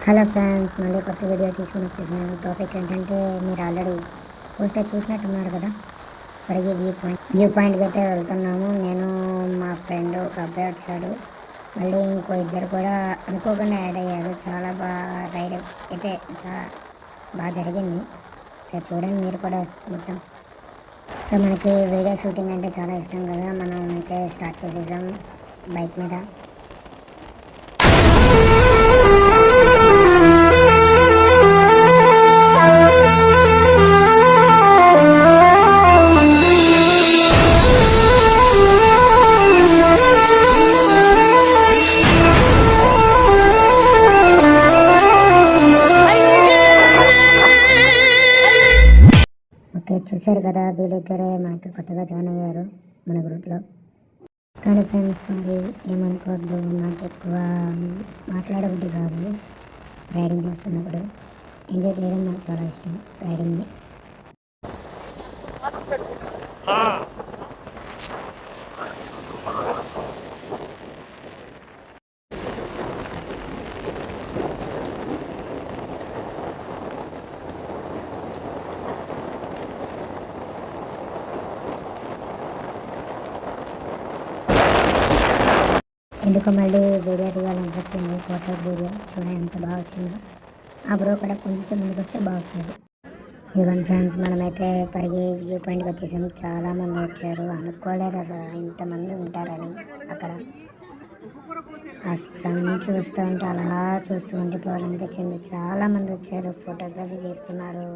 Hello friends, మళ్ళీ కొత్త video తీసుకొని వచ్చేసాను. టాపిక్ ఏంటంటే, మీరు ఆల్రెడీ పోస్టర్ చూసినట్టున్నారు కదా. పరిగి వ్యూ పాయింట్కి అయితే వెళ్తున్నాము. నేను మా ఫ్రెండ్ ఒక అబ్బాయి వచ్చాడు, మళ్ళీ ఇంకో ఇద్దరు కూడా అనుకోకుండా యాడ్ అయ్యారు. చాలా బాగా రైడ్ అయితే చాలా బాగా జరిగింది. సో చూడండి మీరు కూడా మొత్తం. సో మనకి వీడియో షూటింగ్ అంటే చాలా ఇష్టం కదా. మనం అయితే స్టార్ట్ చేసేసాం బైక్ మీద. ఓకే, చూశారు కదా, వీళ్ళిద్దరే మనకి కొత్తగా జాయిన్ అయ్యారు మన గ్రూప్లో. కానీ ఫ్రెండ్స్, మరి ఏమనుకోవద్దు, నాకు ఎక్కువ మాట్లాడబుద్ధి కాదు. రైడింగ్ చేస్తున్నప్పుడు ఎంజాయ్ చేయడం నాకు చాలా ఇష్టం రైడింగ్ని. ఎందుకు మళ్ళీ వీడియో తీయాలనిపించింది, పోర్ట్రేట్ వీడియో. చూడండి ఎంత బాగా వచ్చిందో. ఆ బ్రో కూడా కొంచెం ముందుకు వస్తే బాగా వచ్చేది. ఇవన్నీ ఫ్రెండ్స్, మనమైతే పరిగి వ్యూ పాయింట్కి వచ్చేసాం. చాలామంది వచ్చారు, అనుకోలేదు అసలు ఇంతమంది ఉంటారని. అక్కడ ఆ సన్ చూస్తూ ఉంటే అలా చూస్తూ ఉండిపోవాలనిపించింది. చాలామంది వచ్చారు, ఫోటోగ్రఫీ చేస్తున్నారు.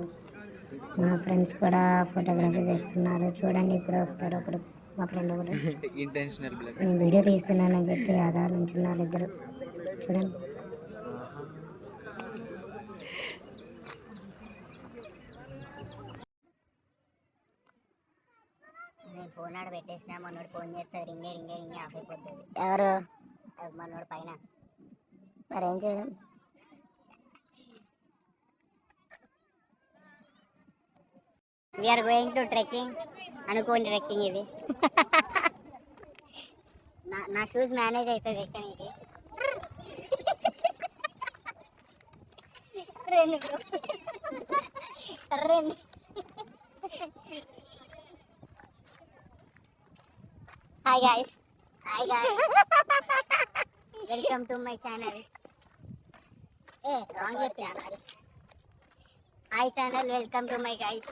మా ఫ్రెండ్స్ కూడా ఫోటోగ్రఫీ చేస్తున్నారు. చూడండి, ఇప్పుడు వస్తాడు ఒకడు, మా ఫ్రెండ్ ఒకడు. నేను వీడియో తీస్తున్నానని చెప్పి ఆధార్ నుంచున్నారు ఇద్దరు. చూడండి, నేను ఫోన్ ఆడ పెట్టేసిన. మనోడు ఫోన్ చేస్తే రింగే రింగే రింగే ఆఫ్ అయిపోతుంది. ఎవరు మనోడు పైన. మరేం చేయడం. We're going to trekking. అనుకోని ట్రెక్కింగ్ ఇది. నా షూస్ మేనేజ్ అవుతుంది ఎక్కడానికి. Hi guys. Welcome to my channel. Wrong చెప్పా. Hi channel, welcome to my guys.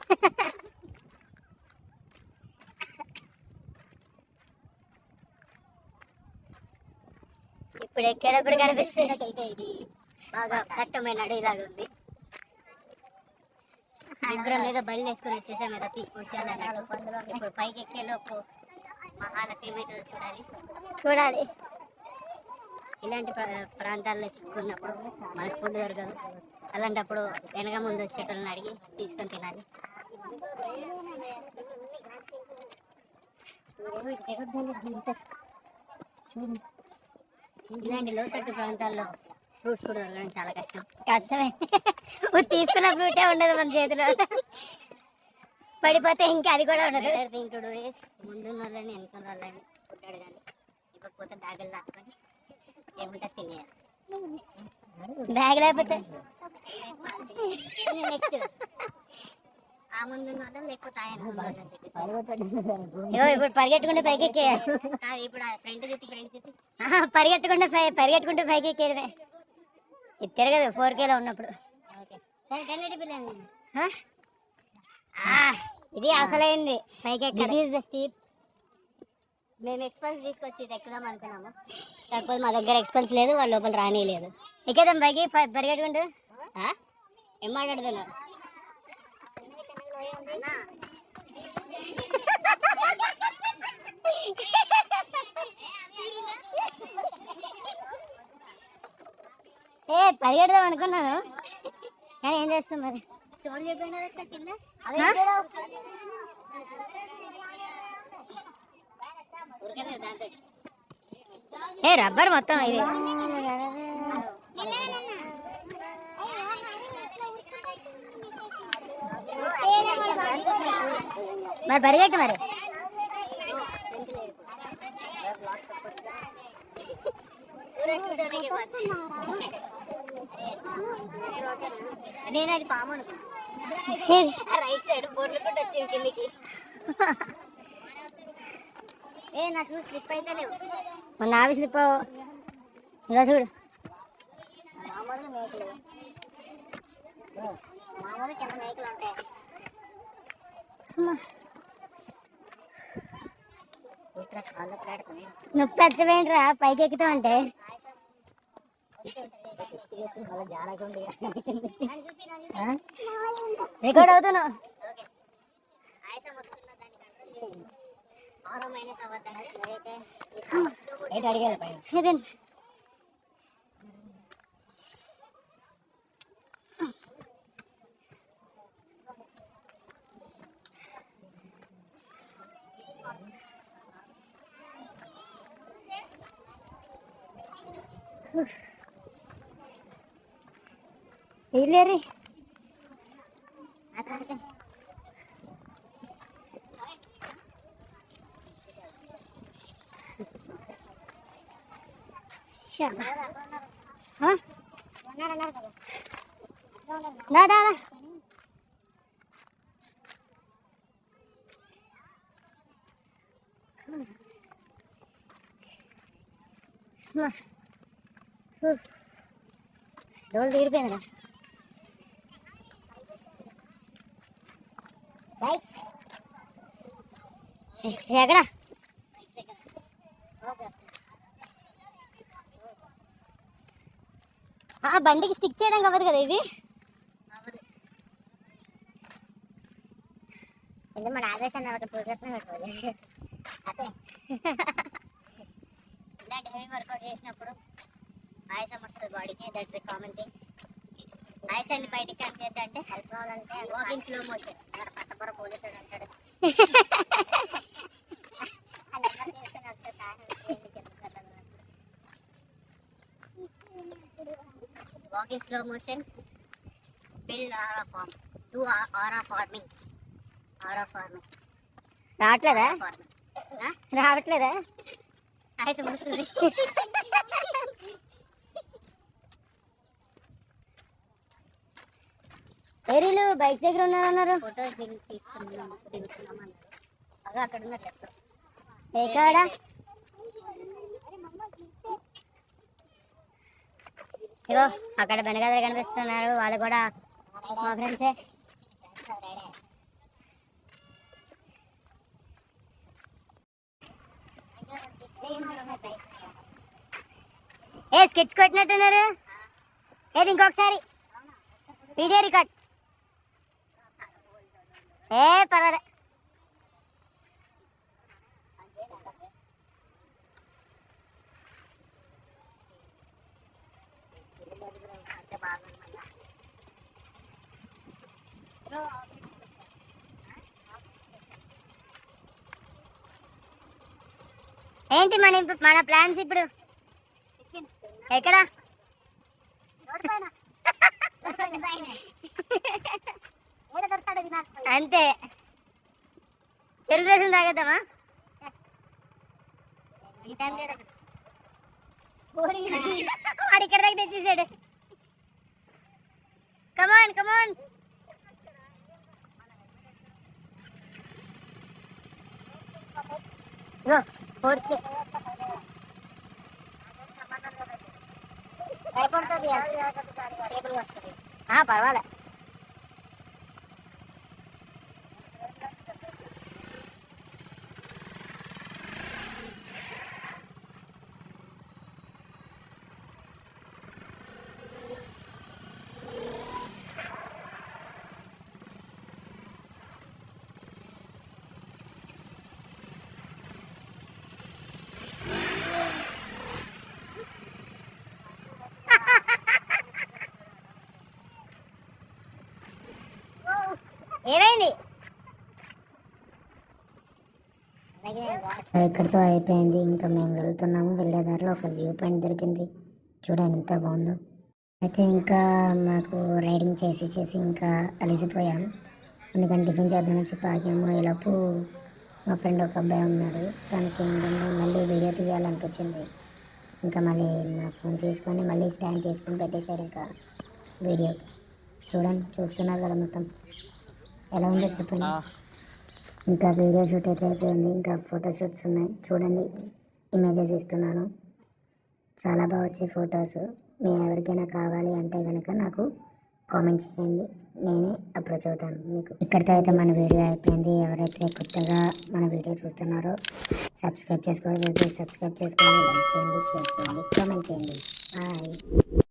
ఇప్పుడు ఎక్కడప్పుడు కనిపిస్తున్నట్టయితే ఇది బాగా కట్టమైన అడవిలాగా ఉంది. ముగ్గురం మీద బళ్ళు వేసుకుని వచ్చేసాం ఏదో పీక్ విషయాలు. ఇప్పుడు పైకి ఎక్కేలోపు మహానటి మీద చూడాలి. ఇలాంటి ప్రాంతాల్లో చిక్కున్నప్పుడు మనకు ఫుడ్ దొరకదు. అలాంటప్పుడు వెనక ముందు వచ్చేటోళ్ళని అడిగి తీసుకొని తినాలి. ఇలాంటి లోతట్టు ప్రాంతాల్లో ఫ్రూట్స్ కూడా దొరకడం చాలా కష్టమే. తీసుకున్న ఫ్రూటే ఉండదు మన చేతిలో. పడిపోతే ఇంకా అది కూడా ఉండదు. థింక్ టు డూ ఇస్ ముందున్న వాళ్ళని వెనుకున్న వాళ్ళని పుట్టాడు కానీ ఇవ్వకపోతే బ్యాగులు లాక్కొని ఏముంటే తినేయాలి. బ్యాగ్ లేకపోతే నెక్స్ట్ ఆ ముందున్న వాళ్ళని లేకపోతే ఇప్పుడు పరిగెట్టుకుంటే పైకి ఎక్కేయాలి. ఇప్పుడు ఫ్రంట్ చెప్పి పరిగెట్టుకుంటూ పైకి ఎక్కేయడమే. ఇది తిరగదు 4Kలో ఉన్నప్పుడు. ఇది అసలైంది పైకి ఎక్కాలి. మేము ఎక్స్పెన్స్ తీసుకొచ్చి ఎక్కుదాం అనుకున్నాము, కాకపోతే మా దగ్గర ఎక్స్పెన్స్ లేదు, వాళ్ళ లోపల రానిలేదు. ఎక్కేదాం పైకి పరిగెట్టుకుంటూ. ఏం మాట్లాడుతున్నారు? పరిగెడదాం అనుకున్నాను కానీ ఏం చేస్తాం మరి. సోల్ చెప్పండి. రబ్బర్ మొత్తం ఇది. మరి పరిగెట్టు మరి. నేను అది పాము అనుకున్నాను. రైట్ సైడ్ బోర్డులు కూడా వచ్చింది కిందికి. ఏ నా షూస్ స్లిప్ అయితే లేవు. మన నావి స్లిప్ ఇంకా చూడు. మామూలుగా మేకలు, మామూలుగా కింద మేకలు ఉంటాయి. నొప్పి ఎత్తవేంట్రా పైకి ఎక్కుతా అంటే. రికార్డ్ అవుతున్నావు. ఇల్లేరి దాదా రోజు తీరిపోయిందిరా. ఎక్కడ బండికి స్టిక్ చేయడం కావదు కదా ఇది. ఇది మన ఆవేశాన్ని ఒక ప్రయత్నం పెట్టుకోవాలి. అదే ఇలాంటి హెవీ వర్కౌట్ చేసినప్పుడు ఆయాసం వస్తుంది బాడీకి. That's a common thing. ఆయాసాన్ని బయటికి కనిపిద్దా అంటే హెల్ప్ కావాలంటే వాకింగ్ స్లో మోషన్. పట్టపర పోలీసుడు అంటాడు. Walking slow motion, build aura form. Do aura forming. Aura forming. రావట్లేదా? రావట్లేదా? అయితే వస్తుంది. ఏరీలు బైక్ దగ్గర ఉన్నారన్నారు. ఫోటోస్ దిగుతున్నాం అదే అక్కడ ఉన్నారు చెప్తారు. ఎక్కడ ఇగో అక్కడ బెనగదలు కనిపిస్తున్నారు. వాళ్ళు కూడా మా ఫ్రెండ్సే. ఏ స్కెచ్ కొట్టినట్టున్నారు. ఏది ఇంకొకసారి వీడియో రికార్డ్. ఏ పర్వాలే. ఏంటి మన ప్లాన్స్ ఇప్పుడు? ఎక్కడ? అంతే. చెరుకు రసం తాగేద్దామా? వాడు ఇక్కడ దగ్గర తెచ్చేసాడు. కమాన్ కమాన్. భయపడుతుంది సేపులు వస్తుంది. పర్వాలే. ఏమైంది? ఇక్కడితో అయిపోయింది. ఇంకా మేము వెళ్తున్నాము. వెళ్ళే దారిలో ఒక వ్యూ పాయింట్ దొరికింది. చూడండి ఎంత బాగుందో. అయితే ఇంకా మాకు రైడింగ్ చేసి ఇంకా అలసిపోయాము. ఎందుకంటే టిఫిన్ చేద్దామని చెప్పి ఆగాము. ఈలోపు మా ఫ్రెండ్ ఒక అబ్బాయి ఉన్నాడు. తనకి ఏంటంటే మళ్ళీ వీడియో తీయాలనిపించింది. ఇంకా మళ్ళీ నా ఫోన్ తీసుకొని మళ్ళీ స్టాండ్ తీసుకొని పెట్టేశాడు ఇంకా వీడియోకి. చూడండి, చూస్తున్నారు కదా మొత్తం ఎలా ఉందో చెప్పండి. ఇంకా వీడియో షూట్ అయితే అయిపోయింది, ఇంకా ఫోటో షూట్స్ ఉన్నాయి. చూడండి, ఇమేజెస్ ఇస్తున్నాను. చాలా బాగా వచ్చాయి ఫొటోస్. మీ ఎవరికైనా కావాలి అంటే కనుక నాకు కామెంట్ చేయండి, నేనే అప్రోచ్ అవుతాను మీకు. ఇక్కడితో అయితే మన వీడియో అయిపోయింది. ఎవరైతే కొత్తగా మన వీడియో చూస్తున్నారో సబ్స్క్రైబ్ చేసుకోండి, లైక్ చేయండి, షేర్ చేయండి, కామెంట్ చేయండి. బాయ్.